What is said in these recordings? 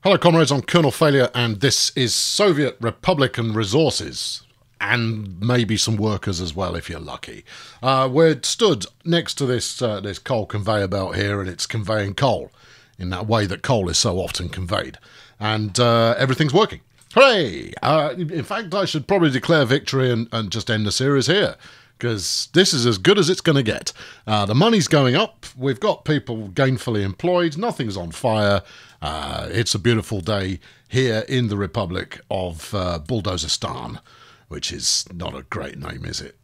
Hello comrades, I'm Colonel Failure and this is Soviet Republican Resources. And maybe some workers as well if you're lucky. We're stood next to this coal conveyor belt here and it's conveying coal in that way that coal is so often conveyed. And everything's working. Hooray! In fact, I should probably declare victory and just end the series here. Because this is as good as it's going to get. The money's going up, we've got people gainfully employed, nothing's on fire. It's a beautiful day here in the Republic of Bulldozistan, which is not a great name, is it?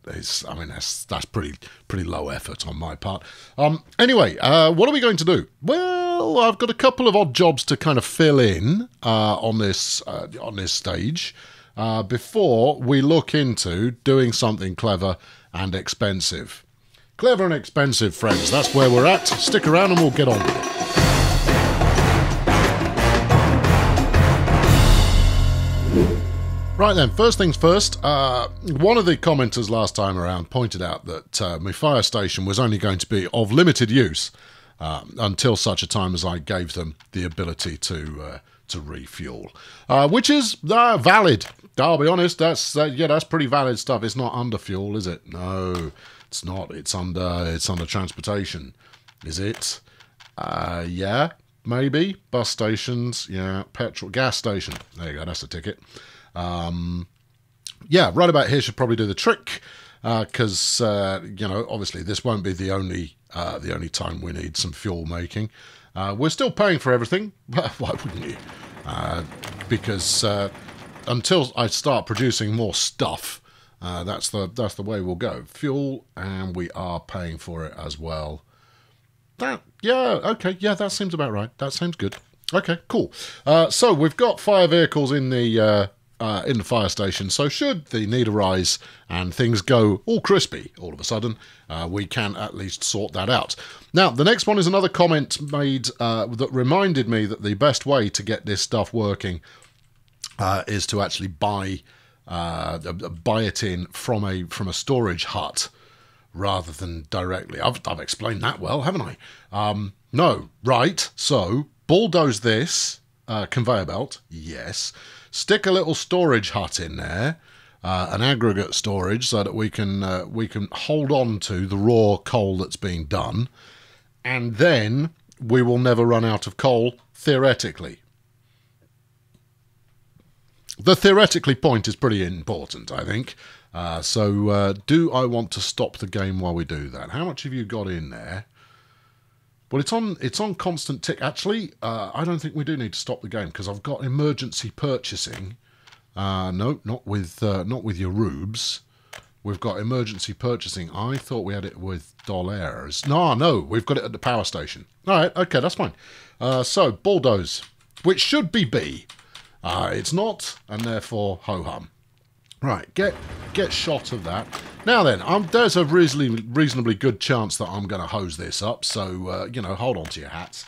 I mean, that's pretty low effort on my part. Anyway, what are we going to do? Well, I've got a couple of odd jobs to kind of fill in on this stage before we look into doing something clever and expensive. Clever and expensive, friends. That's where we're at. Stick around and we'll get on with it. Right then, first things first, one of the commenters last time around pointed out that my fire station was only going to be of limited use until such a time as I gave them the ability to refuel, which is valid. I'll be honest, that's pretty valid stuff. It's not under fuel, is it? No, it's not. It's under transportation. Is it? Yeah, maybe. Bus stations, yeah, petrol, gas station. There you go, that's a ticket. Yeah, right about here should probably do the trick, because obviously this won't be the only time we need some fuel making. We're still paying for everything. Why wouldn't you? Because until I start producing more stuff, that's the way we'll go. Fuel, and we are paying for it as well. That seems about right. That seems good. Okay, cool. So we've got fire vehicles in the fire station, so should the need arise and things go all crispy all of a sudden, we can at least sort that out. Now, the next one is another comment made that reminded me that the best way to get this stuff working is to actually buy it in from a storage hut rather than directly. I've explained that well, haven't I? No, right, so bulldoze this conveyor belt, yes. Stick a little storage hut in there, an aggregate storage, so that we can hold on to the raw coal that's being done, and then we will never run out of coal, theoretically. The theoretically point is pretty important, I think. So do I want to stop the game while we do that? How much have you got in there? Well, it's on constant tick. Actually, I don't think we do need to stop the game because I've got emergency purchasing. No, not with your rubles. We've got emergency purchasing. I thought we had it with dollars. No, we've got it at the power station. All right, okay, that's fine. So bulldoze, which should be B. It's not, and therefore ho hum. Right, get shot of that. Now then, there's a reasonably good chance that I'm going to hose this up, so, hold on to your hats.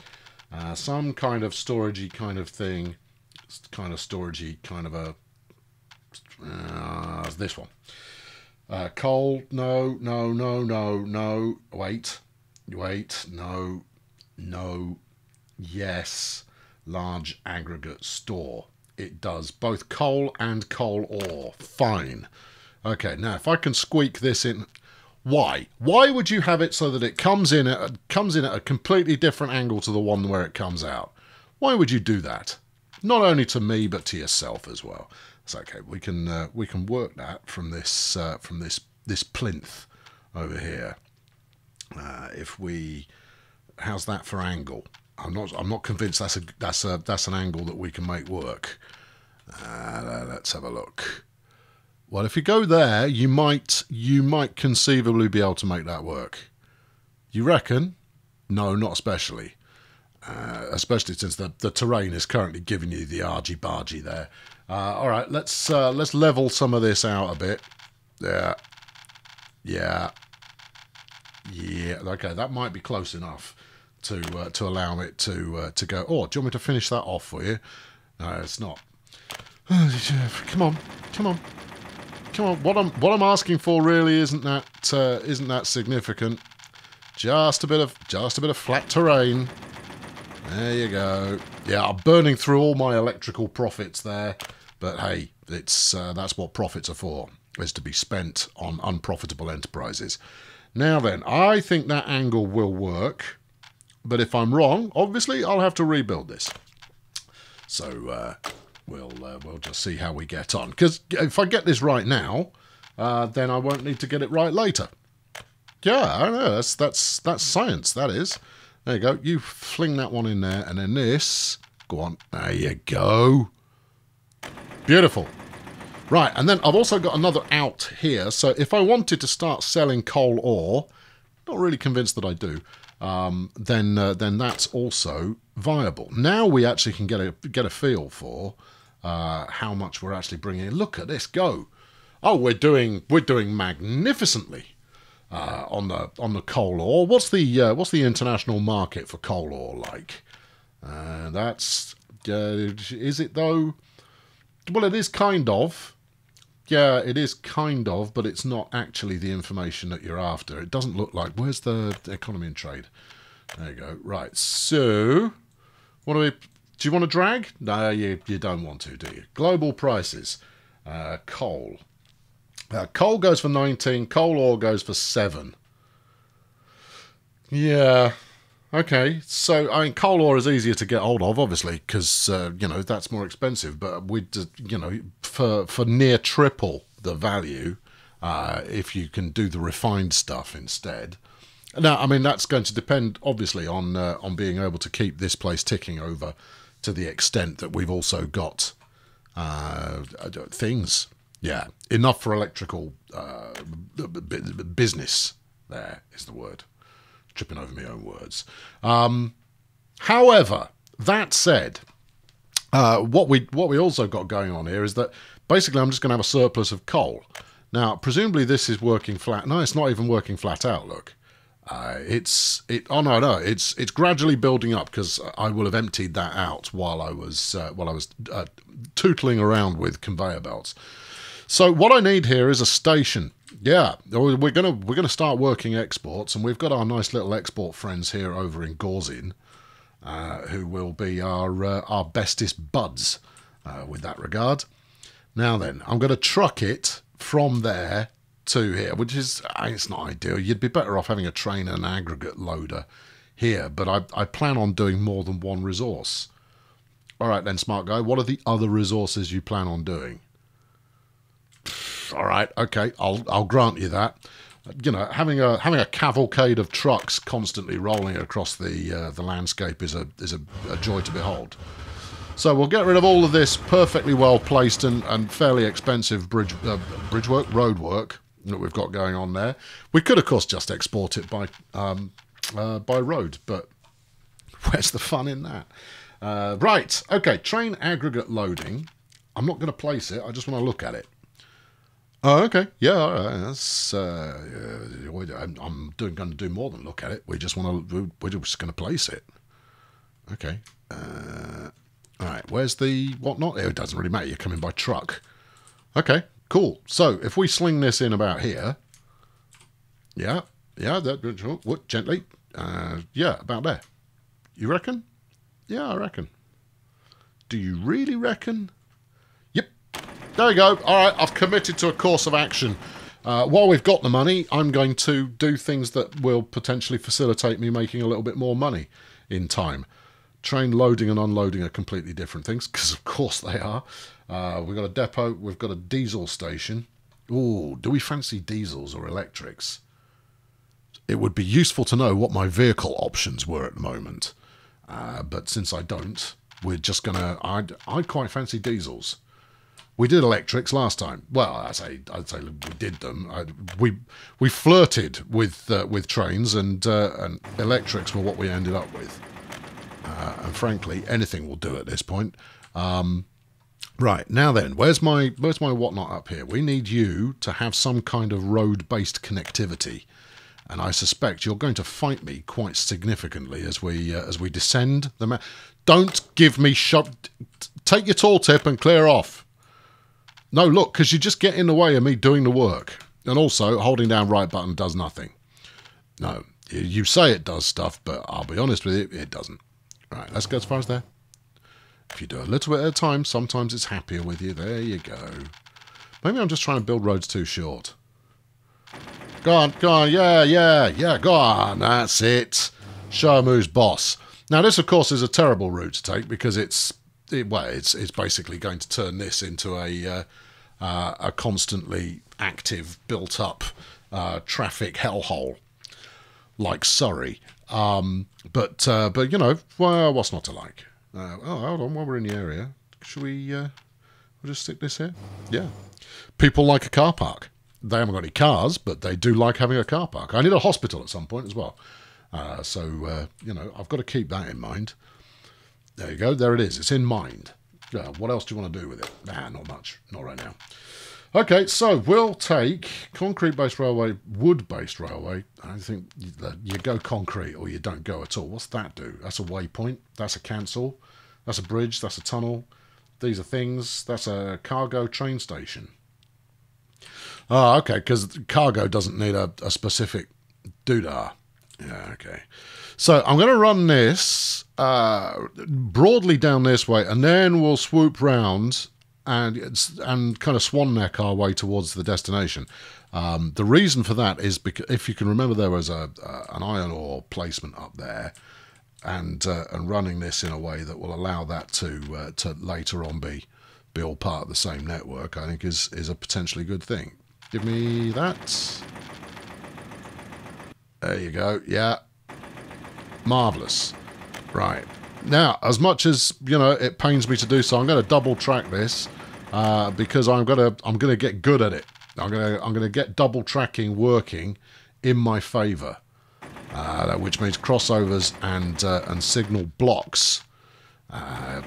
Some kind of storagey kind of thing. Kind of storagey kind of a... this one. Coal, no. Wait, no. Yes. Large aggregate store. It does both coal and coal ore. Fine. Okay, now if I can squeak this in... Why? Why would you have it so that it comes in at a completely different angle to the one where it comes out? Why would you do that? Not only to me, but to yourself as well. It's okay. We can work that from this plinth over here. How's that for angle? I'm not convinced that's an angle that we can make work. Let's have a look. Well, if you go there, you might conceivably be able to make that work. You reckon? No, not especially. Especially since the terrain is currently giving you the argy-bargy there. All right, let's level some of this out a bit. Yeah. Okay, that might be close enough to allow it to go. Oh, do you want me to finish that off for you? No, it's not. Come on. What I'm asking for really isn't that significant. Just a bit of flat terrain. There you go. Yeah, I'm burning through all my electrical profits there. But hey, it's that's what profits are for, is to be spent on unprofitable enterprises. Now then, I think that angle will work. But if I'm wrong, obviously, I'll have to rebuild this. So we'll just see how we get on. Because if I get this right now, then I won't need to get it right later. Yeah, I know. That's science, that is. There you go. You fling that one in there, and then this. Go on. There you go. Beautiful. Right, and then I've also got another out here. So if I wanted to start selling coal ore, not really convinced that I do, then that's also viable. Now we actually can get a feel for how much we're actually bringing in. Look at this go! Oh, we're doing magnificently on the coal ore. What's the international market for coal ore like? Is it though? Well, it is kind of. Yeah, it is kind of, but it's not actually the information that you're after. It doesn't look like... Where's the economy and trade? There you go. Right, so... What do we... Do you want to drag? No, you don't want to, do you? Global prices. Coal. Coal goes for 19. Coal ore goes for 7. Yeah... Okay, so, I mean, coal ore is easier to get hold of, obviously, because, you know, that's more expensive. But, you know, for near triple the value, if you can do the refined stuff instead. Now, I mean, that's going to depend, obviously, on being able to keep this place ticking over to the extent that we've also got things. Yeah, enough for electrical business, there is the word. Tripping over my own words. However, that said, what we also got going on here is that basically I'm just going to have a surplus of coal. Now, presumably this is working flat. No, it's not even working flat out. Look, it's gradually building up because I will have emptied that out while I was tootling around with conveyor belts. So what I need here is a station. Yeah, we're gonna start working exports, and we've got our nice little export friends here over in Gorzin, who will be our bestest buds with that regard. Now then, I'm going to truck it from there to here, which is it's not ideal. You'd be better off having a train and an aggregate loader here, but I plan on doing more than one resource. All right then, smart guy. What are the other resources you plan on doing? All right, okay, I'll grant you that. You know, having a cavalcade of trucks constantly rolling across the landscape is a joy to behold. So we'll get rid of all of this perfectly well placed and fairly expensive road work that we've got going on there. We could, of course, just export it by road, but where's the fun in that? Right, okay, train aggregate loading. I'm not going to place it. I just want to look at it. Oh, okay. Yeah, all right. That's. I'm going to do more than look at it. We're just going to place it. Okay. All right. Where's the whatnot? It doesn't really matter. You're coming by truck. Okay. Cool. So if we sling this in about here. Yeah. What gently? Yeah, about there. You reckon? Yeah, I reckon. Do you really reckon? There we go. All right, I've committed to a course of action. While we've got the money, I'm going to do things that will potentially facilitate me making a little bit more money in time. Train loading and unloading are completely different things, because of course they are. We've got a depot. We've got a diesel station. Ooh, do we fancy diesels or electrics? It would be useful to know what my vehicle options were at the moment. But since I don't, we're just going to... I'd quite fancy diesels. We did electrics last time. Well, I'd say we did them. We flirted with trains, and electrics were what we ended up with. And frankly, anything will do at this point. Right, now then, where's my whatnot up here? We need you to have some kind of road-based connectivity, and I suspect you're going to fight me quite significantly as we descend the map. Don't give me take your tall tip and clear off. No, look, because you just get in the way of me doing the work. And also, holding down right button does nothing. No, you say it does stuff, but I'll be honest with you, it doesn't. Right, let's go as far as there. If you do a little bit at a time, sometimes it's happier with you. There you go. Maybe I'm just trying to build roads too short. Go on, yeah, go on, that's it. Show 'em who's boss. Now this, of course, is a terrible route to take because it's basically going to turn this into a constantly active, built-up traffic hellhole like Surrey. But you know, well, what's not to like? Oh, hold on, while we're in the area, should we'll just stick this here? Yeah. People like a car park. They haven't got any cars, but they do like having a car park. I need a hospital at some point as well. So you know, I've got to keep that in mind. There you go. There it is. It's in mind. What else do you want to do with it? Nah, not much. Not right now. Okay, so we'll take concrete-based railway, wood-based railway. I think you go concrete or you don't go at all. What's that do? That's a waypoint. That's a cancel. That's a bridge. That's a tunnel. These are things. That's a cargo train station. Oh, okay, because cargo doesn't need a specific doodah. Yeah, okay. So I'm going to run this broadly down this way, and then we'll swoop round and kind of swan neck our way towards the destination. The reason for that is because, if you can remember, there was an iron ore placement up there, and running this in a way that will allow that to later on be all part of the same network, I think is a potentially good thing. Give me that. There you go. Yeah. Marvellous. Right. Now, as much as, you know, it pains me to do so, I'm going to double track this because I'm going to get good at it. I'm going to get double tracking working in my favour, which means crossovers and signal blocks,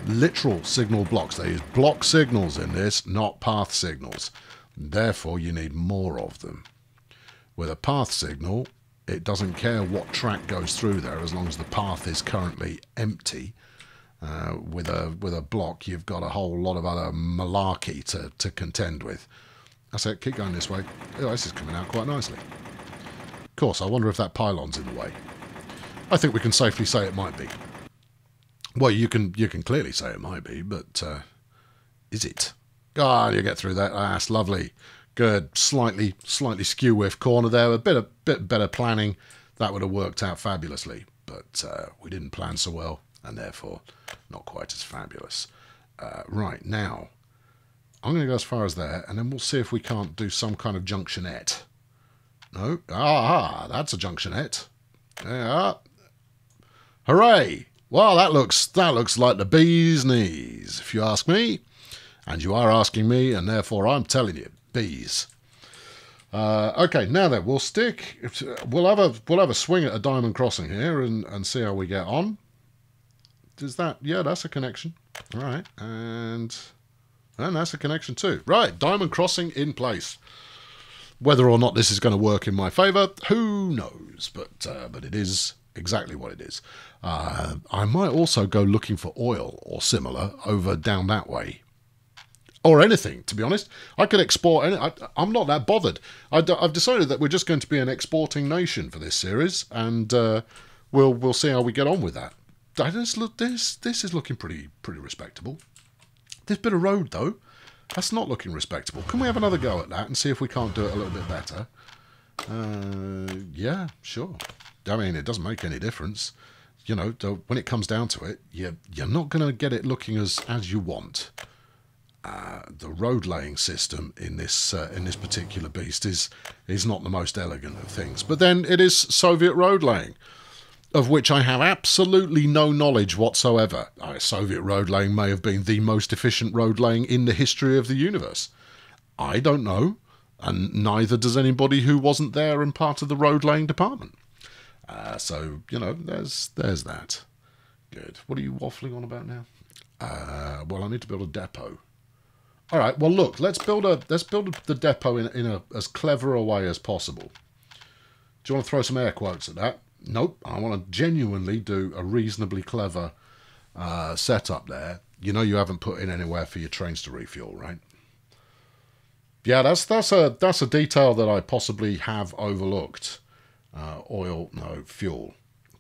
literal signal blocks. They use block signals in this, not path signals. Therefore, you need more of them. With a path signal, it doesn't care what track goes through there as long as the path is currently empty. With a block, you've got a whole lot of other malarkey to contend with. That's it. Keep going this way. Oh, this is coming out quite nicely. Of course, I wonder if that pylon's in the way. I think we can safely say it might be. Well, you can clearly say it might be, but is it? Ah, you get through that. That's lovely. Good. Slightly skew with corner there. A bit better planning. That would have worked out fabulously. But we didn't plan so well, and therefore not quite as fabulous. Right, now, I'm going to go as far as there, and then we'll see if we can't do some kind of junctionette. No? Ah, that's a junctionette. Yeah. Hooray! Well, that looks like the bee's knees, if you ask me. And you are asking me, and therefore I'm telling you, bees. Okay, now then, we'll have a swing at a diamond crossing here and see how we get on. Is that, yeah, that's a connection. All right, and that's a connection too. Right, diamond crossing in place. Whether or not this is going to work in my favour, who knows? But it is exactly what it is. I might also go looking for oil or similar over down that way. Or anything, to be honest. I could export I'm not that bothered. I've decided that we're just going to be an exporting nation for this series, and we'll see how we get on with that. This is looking pretty respectable. This bit of road, though, that's not looking respectable. Can we have another go at that and see if we can't do it a little bit better? Yeah, sure. I mean, it doesn't make any difference. You know, when it comes down to it, you're not going to get it looking as you want. The road laying system in this particular beast is not the most elegant of things. But then it is Soviet road laying, of which I have absolutely no knowledge whatsoever. Soviet road laying may have been the most efficient road laying in the history of the universe. I don't know, and neither does anybody who wasn't there and part of the road laying department. So, you know, there's that. Good. What are you waffling on about now? Well, I need to build a depot. All right, well, look, let's build the depot in a as clever a way as possible. Do you want to throw some air quotes at that? Nope, I want to genuinely do a reasonably clever setup there. You know, you haven't put in anywhere for your trains to refuel, right? Yeah, that's a detail that I possibly have overlooked. Fuel,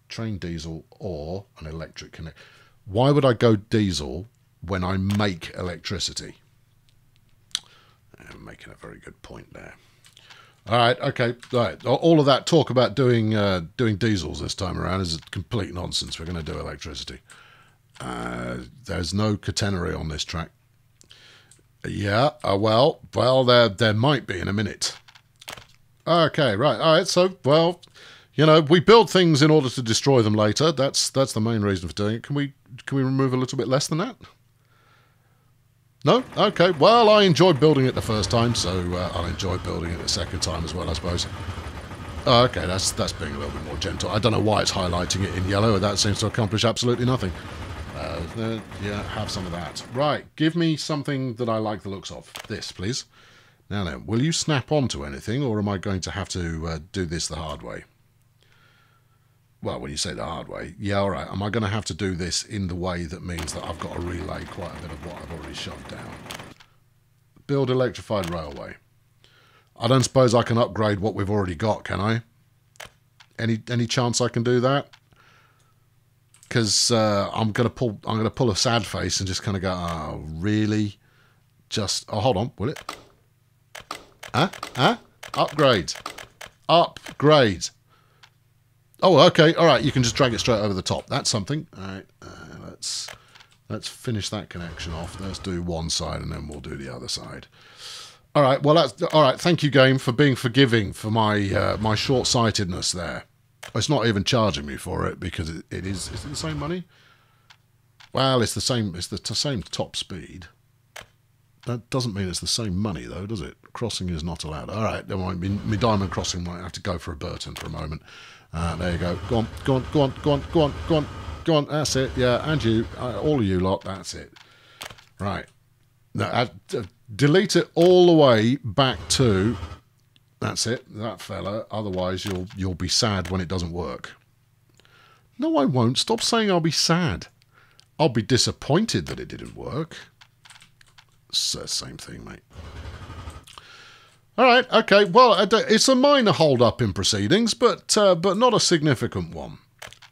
train diesel or an electric connect. Why would I go diesel when I make electricity. I'm making a very good point there. All right, okay, right. All of that talk about doing diesels this time around is complete nonsense. We're going to do electricity. There's no catenary on this track. Yeah, well, there might be in a minute. Okay, right, all right. So, well, you know, we build things in order to destroy them later. That's the main reason for doing it. Can we remove a little bit less than that? No? Okay. Well, I enjoyed building it the first time, so I'll enjoy building it the second time as well, I suppose. Okay, that's being a little bit more gentle. I don't know why it's highlighting it in yellow. That seems to accomplish absolutely nothing. Yeah, have some of that. Right, give me something that I like the looks of. This, please. Now then, will you snap onto anything, or am I going to have to do this the hard way? Well, when you say the hard way, yeah, all right. Am I going to have to do this in the way that means that I've got to relay quite a bit of what I've already shoved down? Build electrified railway. I don't suppose I can upgrade what we've already got, can I? Any chance I can do that? Because I'm gonna pull a sad face and just kind of go, oh, really? Oh, hold on, will it? Upgrade. Upgrade. Oh, okay, all right. You can just drag it straight over the top. That's something. All right, let's finish that connection off. Let's do one side and then we'll do the other side. All right. Well, that's all right. Thank you, game, for being forgiving for my my short-sightedness there. It's not even charging me for it because it is. Is it the same money? Well, it's the same. It's the same top speed. That doesn't mean it's the same money, though, does it? Crossing is not allowed. All right. There might be my diamond crossing might have to go for a Burton for a moment. There you go. Go on, go on, go on, go on, go on, go on, go on. That's it. Yeah, and you, all of you lot. That's it. Right. Now, delete it all the way back to. That's it. That fella. Otherwise, you'll be sad when it doesn't work. No, I won't. Stop saying I'll be sad. I'll be disappointed that it didn't work. Same thing, mate. All right, okay. Well, it's a minor hold-up in proceedings, but not a significant one.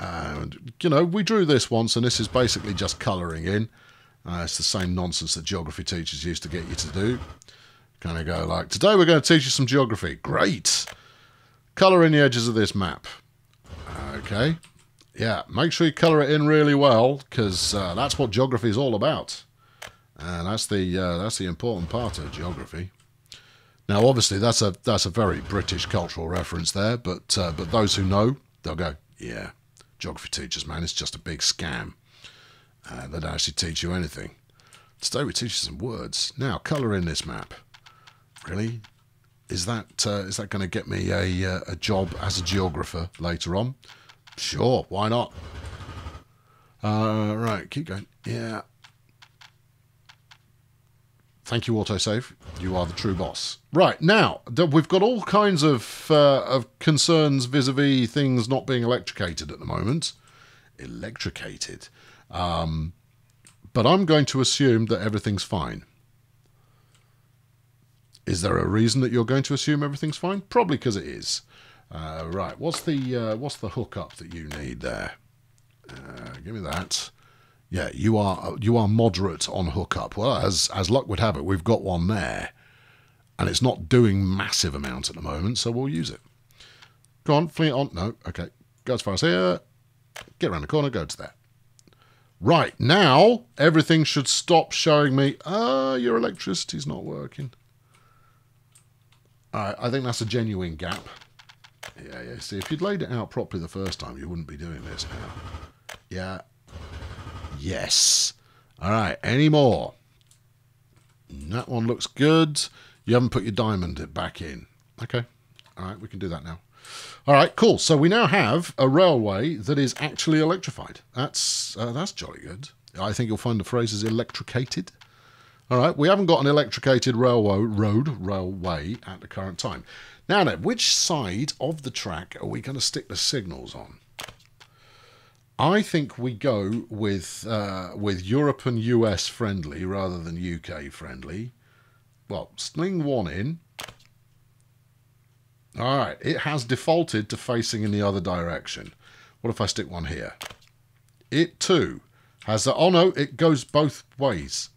And you know, we drew this once, and this is basically just colouring in. It's the same nonsense that geography teachers used to get you to do. Kind of go like, today we're going to teach you some geography. Great. Colour in the edges of this map. Okay. Yeah, make sure you colour it in really well, because that's what geography is all about. And that's the important part of geography. Now, obviously, that's a very British cultural reference there, but those who know, they'll go, yeah, geography teachers, man, it's just a big scam. They don't actually teach you anything. Today we teach you some words. Now, colour in this map. Really? Is that going to get me a job as a geographer later on? Sure, why not? Right, keep going. Yeah. Thank you, autosave. You are the true boss. Right, now, we've got all kinds of concerns vis-a-vis things not being electricated at the moment. Electricated. But I'm going to assume that everything's fine. Is there a reason that you're going to assume everything's fine? Probably because it is. Right, what's the hookup that you need there? Give me that. Yeah, you are moderate on hookup. Well, as luck would have it, we've got one there. And it's not doing massive amount at the moment, so we'll use it. Go on, fling it on. No, okay. Go as far as here. Get around the corner, go to there. Right, now everything should stop showing me, your electricity's not working. Alright, I think that's a genuine gap. Yeah, see, if you'd laid it out properly the first time, you wouldn't be doing this now. Yeah. Yes. Alright, any more? That one looks good. You haven't put your diamond back in. Okay. Alright, we can do that now. Alright, cool. So we now have a railway that is actually electrified. That's jolly good. I think you'll find the phrase is electricated. Alright, we haven't got an electricated railway at the current time. Now then, which side of the track are we going to stick the signals on? I think we go with Europe and US friendly rather than UK friendly. Well, sling one in. Alright, it has defaulted to facing in the other direction. What if I stick one here? It too Has that? Oh no, it goes both ways.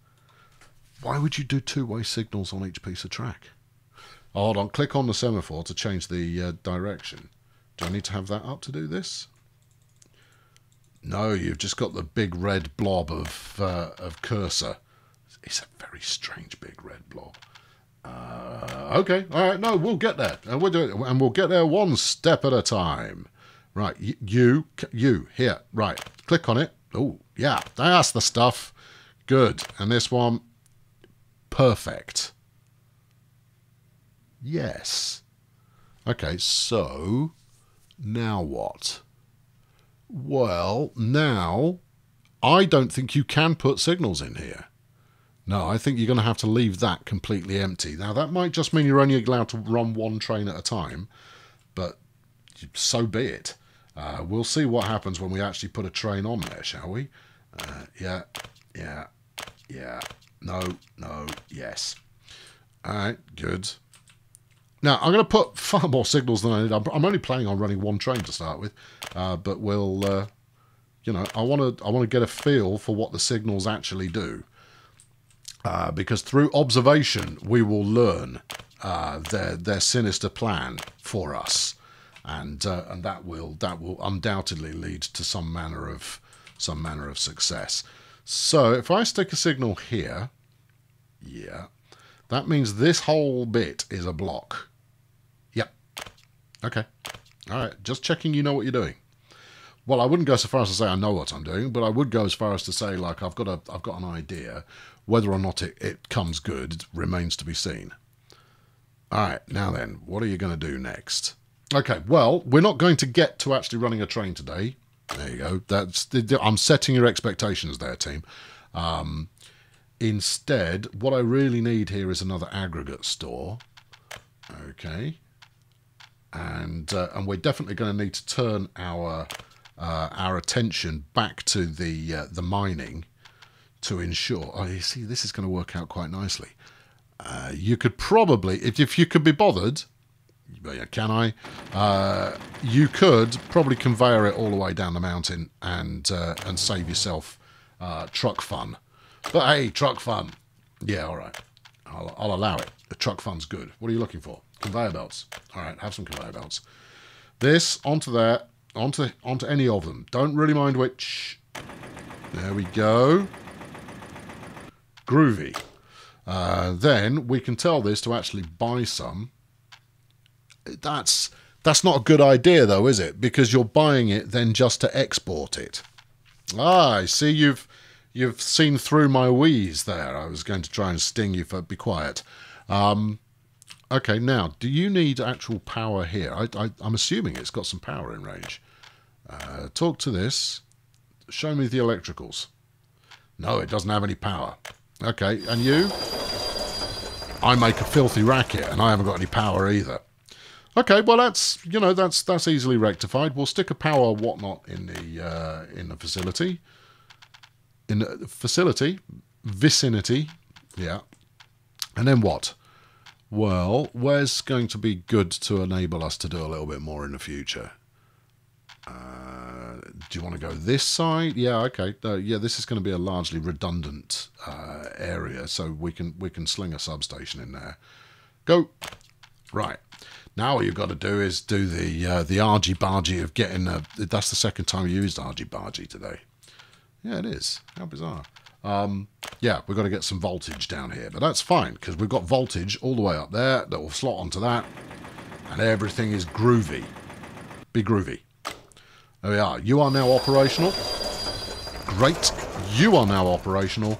Why would you do two-way signals on each piece of track? Oh, hold on, click on the semaphore to change the direction. Do I need to have that up to do this? No, you've just got the big red blob of cursor. It's a very strange big red blob. Okay, all right, no, we'll get there. And we'll do it, and we'll get there one step at a time. Right, you, here, right, click on it. Oh, yeah, that's the stuff. Good. And this one, perfect. Yes. Okay, so now what? Well, now I don't think you can put signals in here. No, I think you're going to have to leave that completely empty. Now, that might just mean you're only allowed to run one train at a time, but so be it. We'll see what happens when we actually put a train on there, shall we? Yeah. No, yes. All right, good. Now, I'm going to put far more signals than I need. I'm only planning on running one train to start with, but we'll, you know, I want to get a feel for what the signals actually do, because through observation we will learn their sinister plan for us, and that will undoubtedly lead to some manner of success. So if I stick a signal here, yeah. That means this whole bit is a block. Yep. Okay. All right. Just checking you know what you're doing. Well, I wouldn't go so far as to say I know what I'm doing, but I would go as far as to say, like, I've got an idea. Whether or not it comes good, it remains to be seen. All right. Now then, what are you going to do next? Okay. Well, we're not going to get to actually running a train today. There you go. I'm setting your expectations there, team. Instead, what I really need here is another aggregate store. Okay, and we're definitely going to need to turn our attention back to the mining to ensure. Oh, you see, this is going to work out quite nicely. You could probably, if you could be bothered, can I? You could probably conveyor it all the way down the mountain and save yourself truck fun. But hey, truck fun. Yeah, all right. I'll allow it. The truck fun's good. What are you looking for? Conveyor belts. All right, have some conveyor belts. This, onto there, onto any of them. Don't really mind which. There we go. Groovy. Then we can tell this to actually buy some. That's not a good idea, though, is it? Because you're buying it then just to export it. Ah, I see You've seen through my wheeze there. I was going to try and sting you for be quiet. Okay, now, do you need actual power here? I'm assuming it's got some power in range. Talk to this. Show me the electricals. No, it doesn't have any power. Okay, and you? I make a filthy racket, and I haven't got any power either. Okay, well that's easily rectified. We'll stick a power whatnot in the facility. In the facility, vicinity, yeah. And then what? Well, where's going to be good to enable us to do a little bit more in the future? Do you want to go this side? Yeah, okay. Yeah, this is going to be a largely redundant area, so we can sling a substation in there. Go. Right. Now what you've got to do is do the argy-bargy of getting... that's the second time you used argy-bargy today. Yeah, it is. How bizarre. Yeah, we've got to get some voltage down here, but that's fine, because we've got voltage all the way up there that will slot onto that, and everything is groovy. Be groovy. There we are. You are now operational. Great. You are now operational.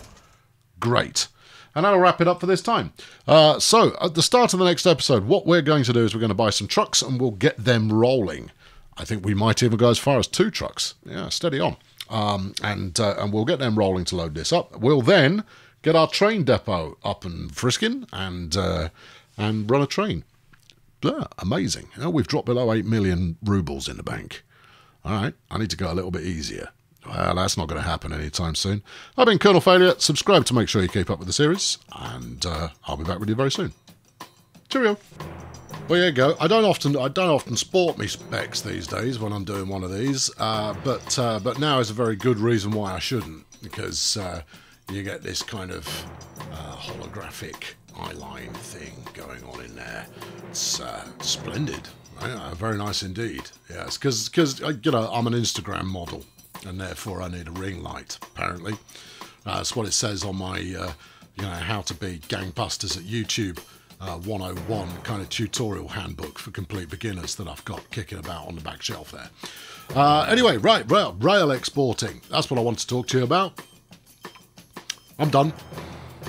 Great. And that'll wrap it up for this time. So, at the start of the next episode, what we're going to do is we're going to buy some trucks, and we'll get them rolling. I think we might even go as far as 2 trucks. Yeah, steady on. And we'll get them rolling to load this up. We'll then get our train depot up and frisking and run a train. Yeah, amazing. You know, we've dropped below 8 million rubles in the bank. All right, I need to go a little bit easier. Well, that's not going to happen anytime soon. I've been Colonel Failure. Subscribe to make sure you keep up with the series, and I'll be back with you very soon. Cheerio. Well, there you go. I don't often sport me specs these days when I'm doing one of these, but now is a very good reason why I shouldn't. because you get this kind of holographic eyeline thing going on in there. It's splendid. Very nice indeed. Yes, because you know, I'm an Instagram model, and therefore I need a ring light. Apparently, that's what it says on my you know, how to be gangbusters at YouTube 101 kind of tutorial handbook for complete beginners that I've got kicking about on the back shelf there. Anyway, right, rail exporting. That's what I want to talk to you about. I'm done.